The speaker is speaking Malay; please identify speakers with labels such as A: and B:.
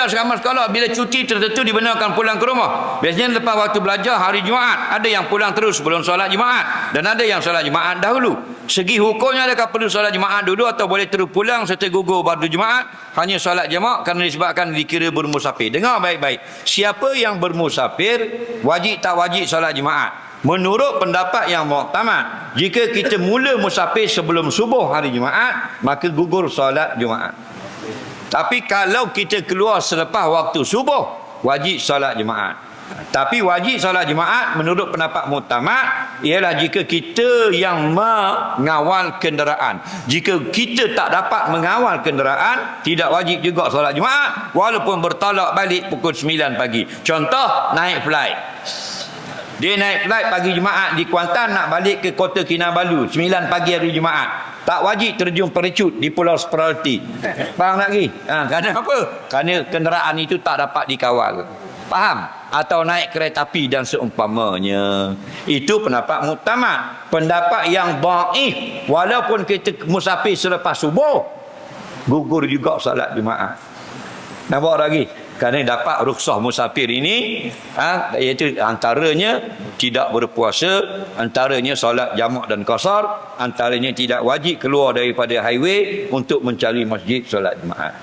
A: ada asrama sekolah bila cuti tertentu dibenarkan pulang ke rumah. Biasanya lepas waktu belajar hari Jumaat, ada yang pulang terus sebelum solat Jumaat dan ada yang solat Jumaat dahulu. Segi hukumnya, adakah perlu solat Jumaat dulu atau boleh terus pulang serta gugur fardu Jumaat hanya solat jemaah kerana disebabkan dikira bermusafir? Dengar baik-baik. Siapa yang bermusafir, wajib tak wajib solat Jumaat? Menurut pendapat yang muktamad, jika kita mula musafir sebelum subuh hari Jumaat, maka gugur solat Jumaat. Tapi kalau kita keluar selepas waktu subuh, wajib solat Jumaat. Tapi wajib solat Jumaat menurut pendapat muktamad ialah jika kita yang mengawal kenderaan. Jika kita tak dapat mengawal kenderaan, tidak wajib juga solat Jumaat walaupun bertolak balik pukul 9 pagi. Contoh, naik flight. Dia naik flight pagi Jumaat di Kuantan nak balik ke Kota Kinabalu 9 pagi hari Jumaat. Tak wajib terjun perecut di Pulau Seperti. Faham tak lagi? Kerana apa? Kerana kenderaan itu tak dapat dikawal. Faham? Atau naik kereta api dan seumpamanya. Itu pendapat muktamad. Pendapat yang dhaif, walaupun kita musafir selepas subuh, gugur juga salat Jumaat. Nampak lagi? Kerana dapat rukhsah musafir ini, iaitu antaranya tidak berpuasa, antaranya solat jamak dan qasar, antaranya tidak wajib keluar daripada highway untuk mencari masjid solat Jumaat.